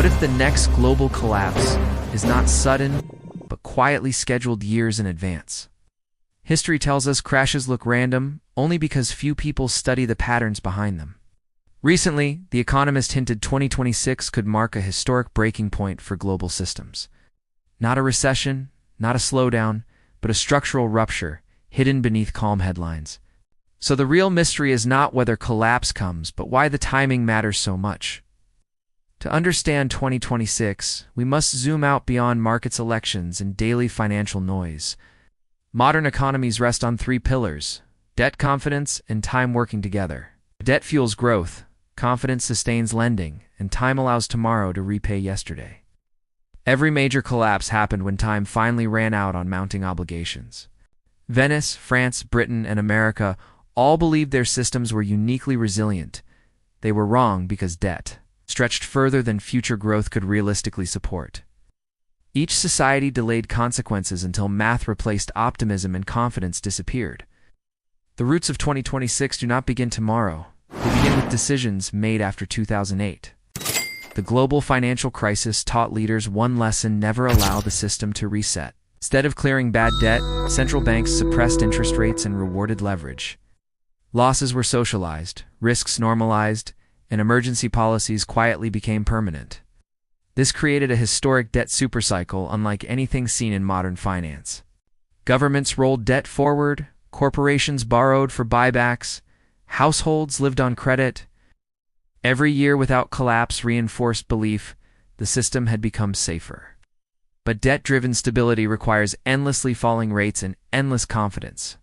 What if the next global collapse is not sudden, but quietly scheduled years in advance? History tells us crashes look random only because few people study the patterns behind them. Recently, The Economist hinted 2026 could mark a historic breaking point for global systems. Not a recession, not a slowdown, but a structural rupture hidden beneath calm headlines. So the real mystery is not whether collapse comes, but why the timing matters so much. To understand 2026, we must zoom out beyond markets, elections, and daily financial noise. Modern economies rest on three pillars: debt, confidence, and time working together. Debt fuels growth, confidence sustains lending, and time allows tomorrow to repay yesterday. Every major collapse happened when time finally ran out on mounting obligations. Venice, France, Britain, and America all believed their systems were uniquely resilient. They were wrong because debt stretched further than future growth could realistically support. Each society delayed consequences until math replaced optimism and confidence disappeared. The roots of 2026 do not begin tomorrow. They begin with decisions made after 2008. The global financial crisis taught leaders one lesson: never allow the system to reset. Instead of clearing bad debt, central banks suppressed interest rates and rewarded leverage. Losses were socialized, risks normalized, and emergency policies quietly became permanent. This created a historic debt supercycle unlike anything seen in modern finance. Governments rolled debt forward, corporations borrowed for buybacks, households lived on credit. Every year without collapse reinforced belief the system had become safer. But debt-driven stability requires endlessly falling rates and endless confidence.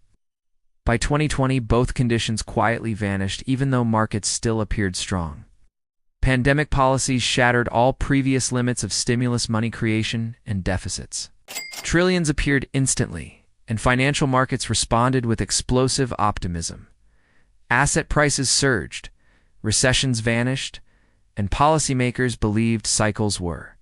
By 2020, both conditions quietly vanished, even though markets still appeared strong. Pandemic policies shattered all previous limits of stimulus money creation and deficits. Trillions appeared instantly, and financial markets responded with explosive optimism. Asset prices surged, recessions vanished, and policymakers believed cycles were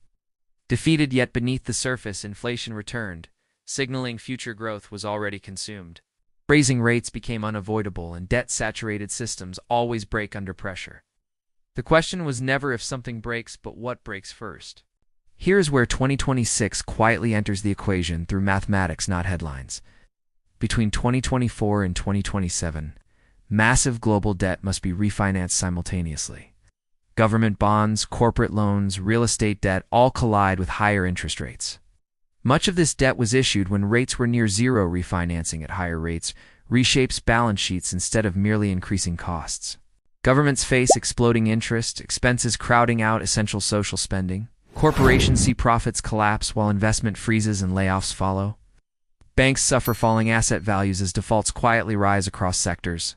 defeated, yet beneath the surface inflation returned, signaling future growth was already consumed. Raising rates became unavoidable, and debt-saturated systems always break under pressure. The question was never if something breaks, but what breaks first. Here's where 2026 quietly enters the equation through mathematics, not headlines. Between 2024 and 2027, massive global debt must be refinanced simultaneously. Government bonds, corporate loans, real estate debt all collide with higher interest rates. Much of this debt was issued when rates were near zero. Refinancing at higher rates reshapes balance sheets instead of merely increasing costs. Governments face exploding interest, expenses crowding out essential social spending. Corporations see profits collapse while investment freezes and layoffs follow. Banks suffer falling asset values as defaults quietly rise across sectors.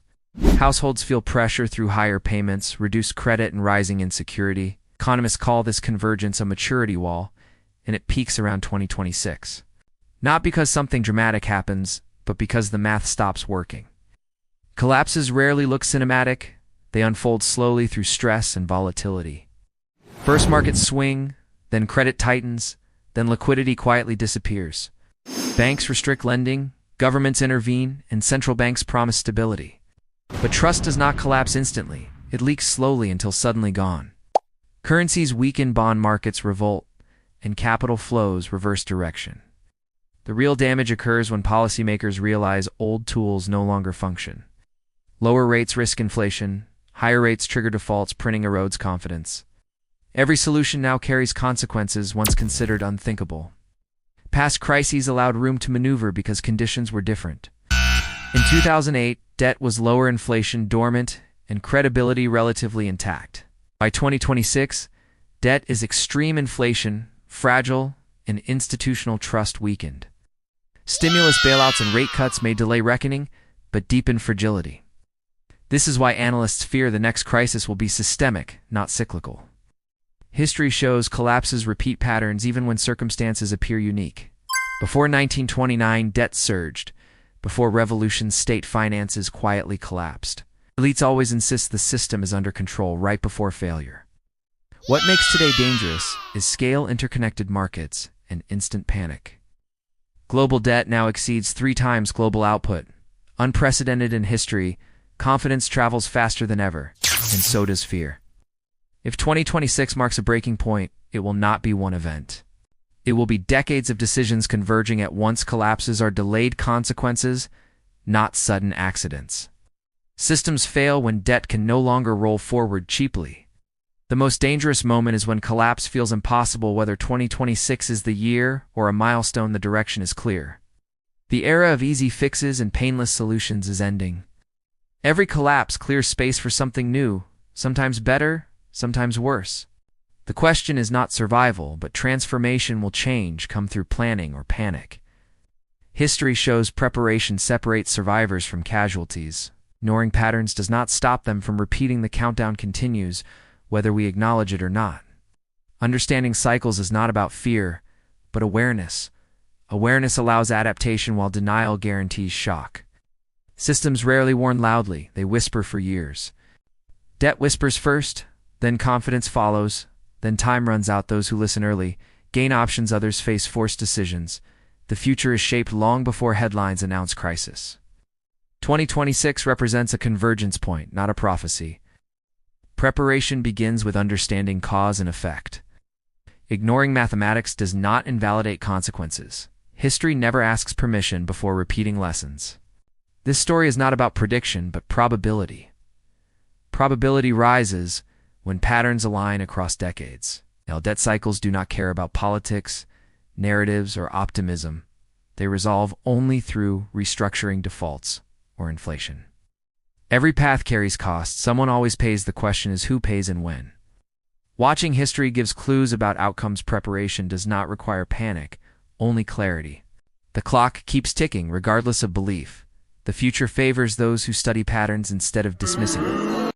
Households feel pressure through higher payments, reduced credit, and rising insecurity. Economists call this convergence a maturity wall, and it peaks around 2026. Not because something dramatic happens, but because the math stops working. Collapses rarely look cinematic. They unfold slowly through stress and volatility. First markets swing, then credit tightens, then liquidity quietly disappears. Banks restrict lending, governments intervene, and central banks promise stability. But trust does not collapse instantly. It leaks slowly until suddenly gone. Currencies weaken, bond markets revolt, and capital flows reverse direction. The real damage occurs when policymakers realize old tools no longer function. Lower rates risk inflation, higher rates trigger defaults, printing erodes confidence. Every solution now carries consequences once considered unthinkable. Past crises allowed room to maneuver because conditions were different. In 2008, debt was lower, inflation dormant, and credibility relatively intact. By 2026, debt is extreme, inflation fragile, and institutional trust weakened. Stimulus, bailouts, and rate cuts may delay reckoning, but deepen fragility. This is why analysts fear the next crisis will be systemic, not cyclical. History shows collapses repeat patterns even when circumstances appear unique. Before 1929, debt surged. Before revolution, state finances quietly collapsed. Elites always insist the system is under control right before failure. What makes today dangerous is scale, interconnected markets, and instant panic. Global debt now exceeds 3 times global output. Unprecedented in history, confidence travels faster than ever, and so does fear. If 2026 marks a breaking point, it will not be one event. It will be decades of decisions converging at once. Collapses are delayed consequences, not sudden accidents. Systems fail when debt can no longer roll forward cheaply. The most dangerous moment is when collapse feels impossible. Whether 2026 is the year or a milestone, the direction is clear. The era of easy fixes and painless solutions is ending. Every collapse clears space for something new, sometimes better, sometimes worse. The question is not survival, but transformation. Will change come through planning or panic? History shows preparation separates survivors from casualties. Ignoring patterns does not stop them from repeating. The countdown continues, whether we acknowledge it or not. Understanding cycles is not about fear, but awareness. Awareness allows adaptation while denial guarantees shock. Systems rarely warn loudly, they whisper for years. Debt whispers first, then confidence follows, then time runs out. Those who listen early gain options, others face forced decisions. The future is shaped long before headlines announce crisis. 2026 represents a convergence point, not a prophecy. Preparation begins with understanding cause and effect. Ignoring mathematics does not invalidate consequences. History never asks permission before repeating lessons. This story is not about prediction, but probability. Probability rises when patterns align across decades. Now, debt cycles do not care about politics, narratives, or optimism. They resolve only through restructuring defaults or inflation. Every path carries costs. Someone always pays. The question is who pays and when. Watching history gives clues about outcomes. Preparation does not require panic, only clarity. The clock keeps ticking regardless of belief. The future favors those who study patterns instead of dismissing them.